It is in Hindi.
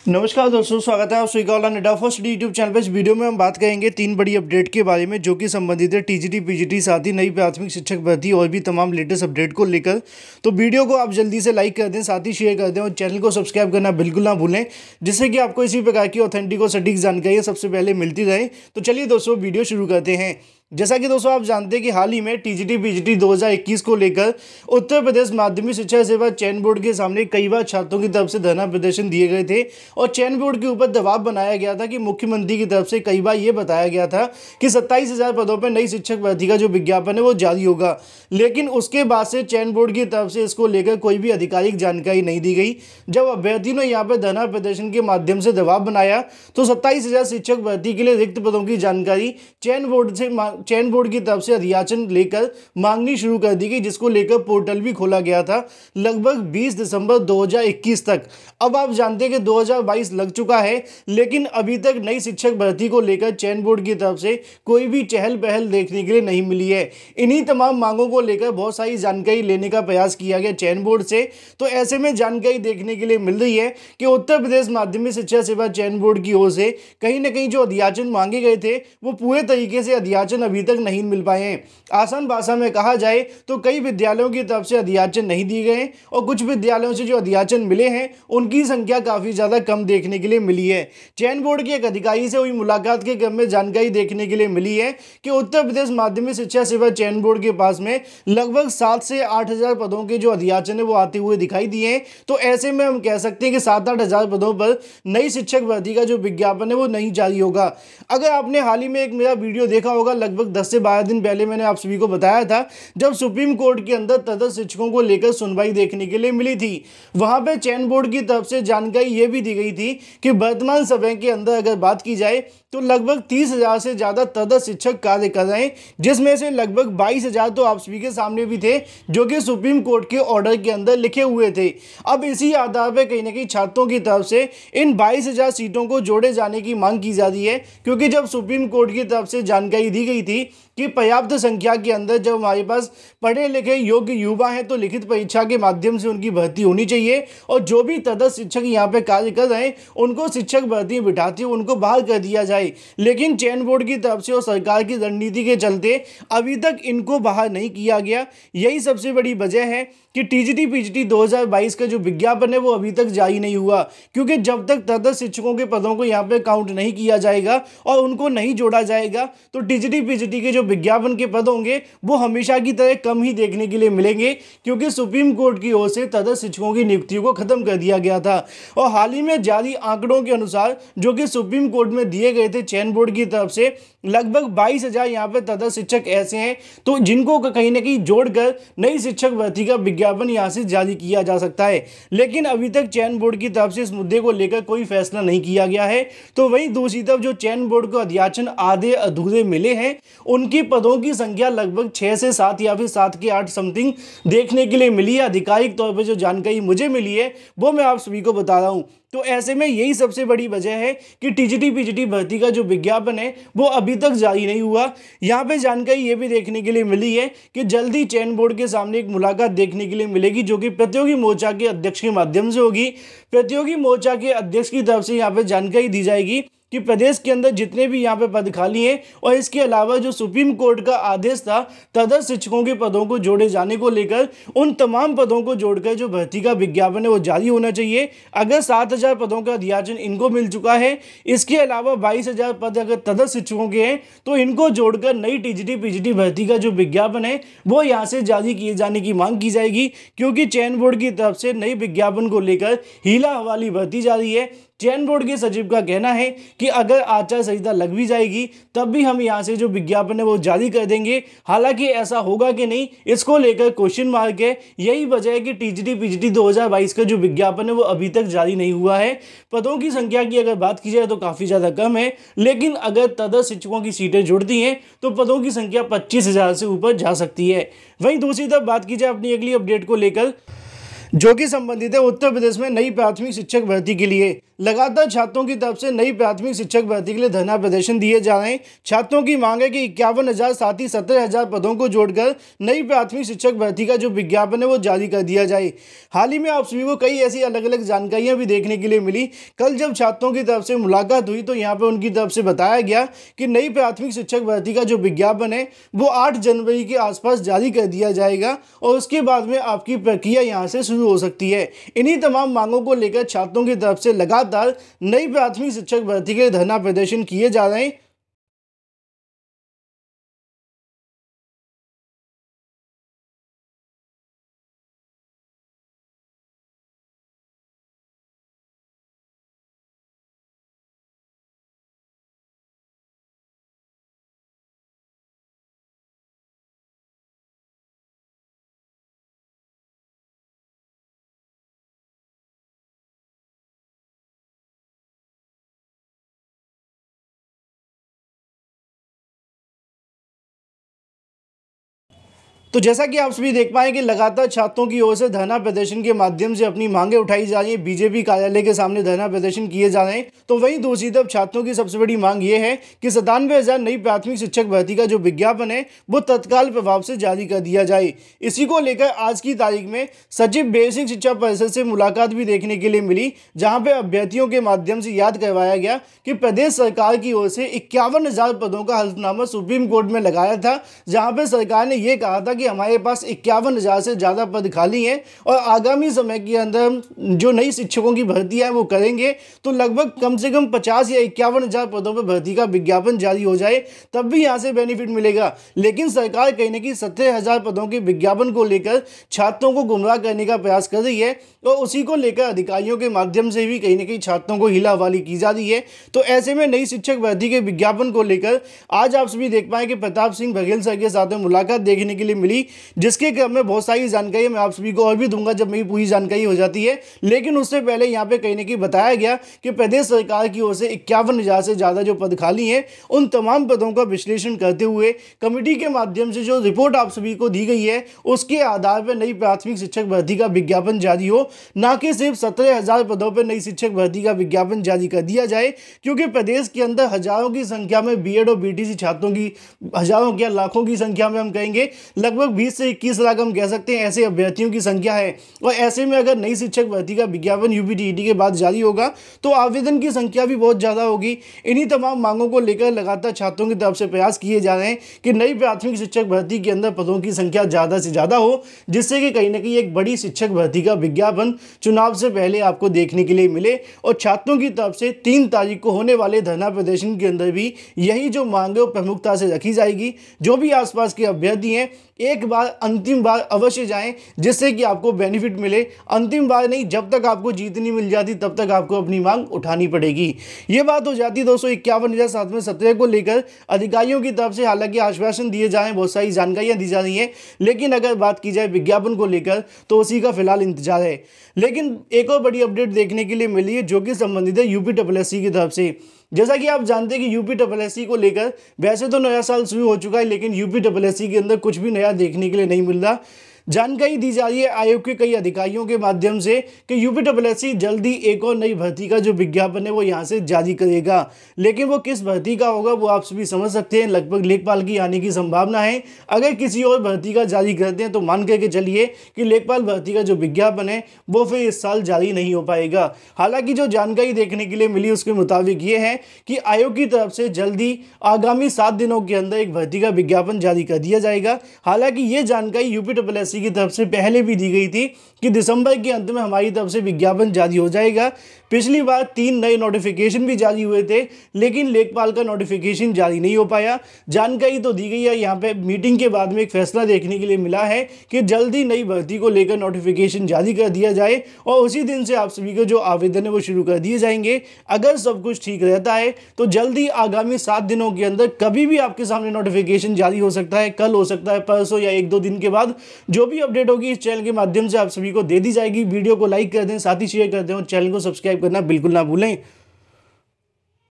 नमस्कार दोस्तों, स्वागत है आप सभी का ऑनलाइन अड्डा फर्स्ट यूट्यूब चैनल पर। इस वीडियो में हम बात करेंगे 3 बड़ी अपडेट के बारे में जो कि संबंधित है टीजीटी पीजीटी साथ ही नई प्राथमिक शिक्षक भर्ती और भी तमाम लेटेस्ट अपडेट को लेकर। तो वीडियो को आप जल्दी से लाइक कर दें, साथ ही शेयर कर दें और चैनल को सब्सक्राइब करना बिल्कुल ना भूलें, जिससे कि आपको इसी प्रकार की ऑथेंटिक और सटीक जानकारी सबसे पहले मिलती रहे। तो चलिए दोस्तों, वीडियो शुरू करते हैं। जैसा कि दोस्तों आप जानते हैं कि हाल ही में टीजीटी पीजीटी 2021 को लेकर उत्तर प्रदेश माध्यमिक शिक्षा सेवा चयन बोर्ड के सामने कई बार छात्रों की तरफ से धरना प्रदर्शन दिए गए थे और चयन बोर्ड के ऊपर दबाव बनाया गया था कि मुख्यमंत्री की तरफ से कई बार ये बताया गया था कि 27,000 पदों पर नई शिक्षक भर्ती का जो विज्ञापन है वो जारी होगा, लेकिन उसके बाद से चयन बोर्ड की तरफ से इसको लेकर कोई भी आधिकारिक जानकारी नहीं दी गई। जब अभ्यर्थियों ने यहाँ पर धरना प्रदर्शन के माध्यम से दबाव बनाया तो 27,000 शिक्षक भर्ती के लिए रिक्त पदों की जानकारी चयन बोर्ड की तरफ से अधियाचन लेकर मांगनी शुरू कर दी गई, जिसको लेकर पोर्टल भी खोला गया था लगभग 20 दिसंबर 2021 तक। अब आप जानते हैं कि 2022 लग चुका है, लेकिन अभी तक नई शिक्षक भर्ती को लेकर चयन बोर्ड की तरफ से कोई भी चहल पहल देखने के लिए नहीं मिली है। इन्हीं तमाम मांगों को लेकर बहुत सारी जानकारी लेने का प्रयास किया गया चयन बोर्ड से। तो ऐसे में जानकारी देखने के लिए मिल रही है कि उत्तर प्रदेश माध्यमिक शिक्षा सेवा चयन बोर्ड की ओर से कहीं ना कहीं जो अधियाचन मांगे गए थे वो पूरे तरीके से अधियाचन अभी तक नहीं मिल पाए हैं। आसान भाषा में कहा जाए तो कई विद्यालयों की तरफ से अधियाचन नहीं दिए गए और कुछ विद्यालयों से जो अधियाचन मिले हैं उनकी संख्या काफी ज्यादा कम देखने के लिए मिली है। चयन बोर्ड के एक अधिकारी से हुई मुलाकात के क्रम में जानकारी देखने के लिए मिली है कि उत्तर प्रदेश माध्यमिक शिक्षा सेवा चयन बोर्ड के पास में लगभग 7 से 8,000 पदों के जो अधियाचन है वो आते हुए दिखाई दिए हैं। तो ऐसे में हम कह सकते हैं कि 7-8 हजार पदों पर नई शिक्षक भर्ती का जो विज्ञापन है वो नहीं जारी होगा। अगर आपने हाल ही में एक मेरा वीडियो देखा होगा, लगभग 10 से 12 दिन पहले मैंने आप सभी को बताया था जब सुप्रीम कोर्ट के अंदर तटस्थ शिक्षकों को लेकर सुनवाई देखने के लिए मिली थी, वहां पे चयन बोर्ड की तरफ से जानकारी ये भी दी गई थी कि वर्तमान समय के अंदर अगर बात की जाए तो लगभग 30,000 से ज्यादा तटस्थ शिक्षक कार्य कर रहे हैं, जिसमें से लगभग 22,000 तो आप सभी के सामने भी थे जो कि सुप्रीम कोर्ट के ऑर्डर के अंदर लिखे हुए थे। अब इसी आधार पर कहीं ना कहीं छात्रों की तरफ से इन 22,000 सीटों को जोड़े जाने की मांग की जा रही है, क्योंकि जब सुप्रीम कोर्ट की तरफ से जानकारी दी गई थी कि पर्याप्त संख्या के अंदर जब हमारे पास पढ़े लिखे योग्य युवा हैं तो लिखित परीक्षा के माध्यम से उनकी भर्ती होनी चाहिए और जो भी तटस्थ शिक्षक यहाँ पे कार्य कर रहे हैं उनको शिक्षक भर्ती बिठाती है उनको बाहर कर दिया जाए। लेकिन चयन बोर्ड की तरफ से और सरकार की रणनीति के चलते अभी तक इनको बाहर नहीं किया गया। यही सबसे बड़ी वजह है कि टीजीटी पीजीटी 2022 का जो विज्ञापन है वो अभी तक जारी नहीं हुआ, क्योंकि जब तक तटस्थ शिक्षकों के पदों को यहाँ पे काउंट नहीं किया जाएगा और उनको नहीं जोड़ा जाएगा तो टीजीटी पीजीटी के जो विज्ञापन के पद होंगे वो हमेशा की तरह कम ही देखने के लिए मिलेंगे, क्योंकि सुप्रीम कोर्ट की ओर से तटस्थ शिक्षकों की नियुक्तियों को खत्म कर दिया गया था। और हाल ही में जारी आंकड़ों के अनुसार जो कि सुप्रीम कोर्ट में दिए गए थे चयन बोर्ड की तरफ से, लगभग 22,000 यहाँ पे तटस्थ शिक्षक ऐसे हैं तो जिनको कहीं ना कहीं जोड़कर नई शिक्षक भर्ती का विज्ञापन यहाँ से जारी किया जा सकता है। लेकिन अभी तक चयन बोर्ड की तरफ से इस मुद्दे को लेकर कोई फैसला नहीं किया गया है। तो वहीं दूसरी तरफ जो चयन बोर्ड को अधियाचन आधे अधूरे मिले हैं उनकी पदों की संख्या लगभग 6 से 7 या फिर 7 के 8 समथिंग देखने के लिए मिली है। आधिकारिक तौर पर जो जानकारी मुझे मिली है वो मैं आप सभी को बता रहा हूं। तो ऐसे में यही सबसे बड़ी वजह है कि टीजीटी पीजीटी भर्ती का जो विज्ञापन है वो अभी तक जारी नहीं हुआ। यहाँ पे जानकारी ये भी देखने के लिए मिली है कि जल्दी चयन बोर्ड के सामने एक मुलाकात देखने के लिए मिलेगी जो कि प्रतियोगी मोर्चा के अध्यक्ष के माध्यम से होगी। प्रतियोगी मोर्चा के अध्यक्ष की तरफ से यहाँ पे जानकारी दी जाएगी कि प्रदेश के अंदर जितने भी यहाँ पे पद खाली हैं और इसके अलावा जो सुप्रीम कोर्ट का आदेश था तटस्थ शिक्षकों के पदों को जोड़े जाने को लेकर, उन तमाम पदों को जोड़कर जो भर्ती का विज्ञापन है वो जारी होना चाहिए। अगर 7,000 पदों का अधियाचन इनको मिल चुका है, इसके अलावा 22,000 पद अगर तटस्थ शिक्षकों के हैं तो इनको जोड़कर नई टीजीटी पीजीटी भर्ती का जो विज्ञापन है वो यहाँ से जारी किए जाने की मांग की जाएगी, क्योंकि चयन बोर्ड की तरफ से नई विज्ञापन को लेकर हीला हवाली भर्ती जा रही है। चयन बोर्ड के सचिव का कहना है कि अगर आचार संहिता लग भी जाएगी तब भी हम यहाँ से जो विज्ञापन है वो जारी कर देंगे। हालांकि ऐसा होगा कि नहीं इसको लेकर क्वेश्चन मार्क है। यही वजह है कि टीजीटी पीजीटी 2022 का जो विज्ञापन है वो अभी तक जारी नहीं हुआ है। पदों की संख्या की अगर बात की जाए तो काफ़ी ज़्यादा कम है, लेकिन अगर तटस्थ शिक्षकों की सीटें जुड़ती हैं तो पदों की संख्या 25,000 से ऊपर जा सकती है। वहीं दूसरी तरफ बात की जाए अपनी अगली अपडेट को लेकर जो कि संबंधित है उत्तर प्रदेश में नई प्राथमिक शिक्षक भर्ती के लिए। लगातार छात्रों की तरफ से नई प्राथमिक शिक्षक भर्ती के लिए धरना प्रदर्शन दिए जा रहे हैं। छात्रों की मांग है कि 51,000 साथ ही 17,000 पदों को जोड़कर नई प्राथमिक शिक्षक भर्ती का जो विज्ञापन है वो जारी कर दिया जाए। हाल ही में आप सभी को कई ऐसी अलग अलग जानकारियां भी देखने के लिए मिली। कल जब छात्रों की तरफ से मुलाकात हुई तो यहाँ पर उनकी तरफ से बताया गया कि नई प्राथमिक शिक्षक भर्ती का जो विज्ञापन है वो 8 जनवरी के आसपास जारी कर दिया जाएगा और उसके बाद में आपकी प्रक्रिया यहाँ से शुरू हो सकती है। इन्हीं तमाम मांगों को लेकर छात्रों की तरफ से लगातार नई प्राथमिक शिक्षक भर्ती के लिए धरना प्रदर्शन किए जा रहे हैं। तो जैसा कि आप सभी देख पाए कि लगातार छात्रों की ओर से धरना प्रदर्शन के माध्यम से अपनी मांगे उठाई जा रही है। बीजेपी कार्यालय के सामने धरना प्रदर्शन किए जा रहे हैं। तो वहीं दूसरी तरफ छात्रों की सबसे बड़ी मांग ये है कि 97,000 नई प्राथमिक शिक्षक भर्ती का जो विज्ञापन है वो तत्काल प्रभाव से जारी कर दिया जाए। इसी को लेकर आज की तारीख में सचिव बेसिक शिक्षा परिषद से मुलाकात भी देखने के लिए मिली, जहां पर अभ्यर्थियों के माध्यम से याद करवाया गया कि प्रदेश सरकार की ओर से 51,000 पदों का हल्फनामा सुप्रीम कोर्ट में लगाया था, जहां पर सरकार ने यह कहा था कि हमारे पास 51,000 से ज़्यादा पद खाली हैं और आगामी समय के अंदर जो नई शिक्षकों की भर्ती है वो करेंगे तो लगभग कम से कम 50 या 51,000 पदों पर भर्ती का विज्ञापन जारी हो जाए, तब भी यहाँ से बेनिफिट मिलेगा। लेकिन सरकार कहीं ना कहीं 17,000 पदों के विज्ञापन को लेकर छात्रों को गुमराह करने का प्रयास कर रही है और उसी को लेकर अधिकारियों के माध्यम से भी कहीं ना कहीं छात्रों को हिला हवाली की जा रही है। तो ऐसे में नई शिक्षक भर्ती के विज्ञापन को लेकर आज आप सभी देख पाए कि प्रताप सिंह बघेल सर के साथ में मुलाकात देखने के लिए मिली, जिसके क्रम में बहुत सारी जानकारी मैं आप सभी को और भी दूंगा जब मेरी पूरी जानकारी हो जाती है। लेकिन उससे पहले यहाँ पे कहीं ना कहीं बताया गया कि प्रदेश सरकार की ओर से 51,000 से ज़्यादा जो पद खाली हैं उन तमाम पदों का विश्लेषण करते हुए कमेटी के माध्यम से जो रिपोर्ट आप सभी को दी गई है उसके आधार पर नई प्राथमिक शिक्षक भर्ती का विज्ञापन जारी हो, ना कि सिर्फ 17,000 पदों पर नई शिक्षक भर्ती का विज्ञापन जारी कर दिया जाए। क्योंकि प्रदेश के अंदर हजारों की संख्या में बीएड और बीटीसी छात्रों की, हजारों क्या लाखों की संख्या में हम कहेंगे लगभग 20 से 21 लाख हम कह सकते हैं ऐसे अभ्यर्थियों की संख्या है। और ऐसे में अगर नई शिक्षक भर्ती का विज्ञापन यूपीटीईटी के बाद जारी होगा तो आवेदन की संख्या भी बहुत ज़्यादा होगी। इन्हीं तमाम मांगों को लेकर लगातार छात्रों की तरफ से प्रयास किए जा रहे हैं कि नई प्राथमिक शिक्षक भर्ती के अंदर पदों की संख्या ज़्यादा से ज़्यादा हो, जिससे कि कहीं ना कहीं एक बड़ी शिक्षक भर्ती का विज्ञापन चुनाव से पहले आपको देखने के लिए मिले। और छात्रों की तरफ से 3 तारीख को होने वाले धरना प्रदर्शन के अंदर भी यही जो मांग है वो प्रमुखता से रखी जाएगी। जो भी आसपास के अभ्यर्थी हैं एक बार अंतिम बार अवश्य जाएं, जिससे कि आपको बेनिफिट मिले। अंतिम बार नहीं, जब तक आपको जीत नहीं मिल जाती तब तक आपको अपनी मांग उठानी पड़ेगी। ये बात हो जाती 251,717 को लेकर अधिकारियों की तरफ से हालांकि आश्वासन दिए जा रहे हैं, बहुत सारी जानकारियां दी जा रही हैं, लेकिन अगर बात की जाए विज्ञापन को लेकर तो उसी का फिलहाल इंतजार है। लेकिन एक और बड़ी अपडेट देखने के लिए मिली है जो कि संबंधित है यूपीएससी की तरफ से। जैसा कि आप जानते हैं कि यूपीएससी को लेकर वैसे तो नया साल शुरू हो चुका है, लेकिन यूपीएससी के अंदर कुछ भी नया देखने के लिए नहीं मिल रहा। जानकारी दी जा रही है आयोग के कई अधिकारियों के माध्यम से कि यूपीएससी जल्दी एक और नई भर्ती का जो विज्ञापन है वो यहाँ से जारी करेगा। लेकिन वो किस भर्ती का होगा वो आप सभी समझ सकते हैं, लगभग लेखपाल की आने की संभावना है। अगर किसी और भर्ती का जारी करते हैं तो मान करके चलिए कि लेखपाल भर्ती का जो विज्ञापन है वो फिर इस साल जारी नहीं हो पाएगा। हालांकि जो जानकारी देखने के लिए मिली उसके मुताबिक ये है कि आयोग की तरफ से जल्दी आगामी 7 दिनों के अंदर एक भर्ती का विज्ञापन जारी कर दिया जाएगा। हालांकि ये जानकारी यूपीएससी की तरफ से पहले भी दी गई थी कि दिसंबर के अंत में हमारी तरफ से विज्ञापन जारी हो जाएगा। पिछली बार 3 नए नोटिफिकेशन भी जारी हुए थे, लेकिन लेखपाल का नोटिफिकेशन जारी नहीं हो पाया। जानकारी तो दी गई है, यहाँ पे मीटिंग के बाद में एक फैसला देखने के लिए मिला है कि जल्दी नई भर्ती को लेकर नोटिफिकेशन जारी कर दिया जाए और उसी दिन से आप सभी को जो आवेदन है वो शुरू कर दिए जाएंगे। अगर सब कुछ ठीक रहता है तो जल्दी आगामी 7 दिनों के अंदर कभी भी आपके सामने नोटिफिकेशन जारी हो सकता है, कल हो सकता है, परसों या 1-2 दिन के बाद। जो भी अपडेट होगी इस चैनल के माध्यम से आप सभी को दे दी जाएगी। वीडियो को लाइक कर दें, साथ ही शेयर कर दें और चैनल को सब्सक्राइब करना बिल्कुल ना भूलें।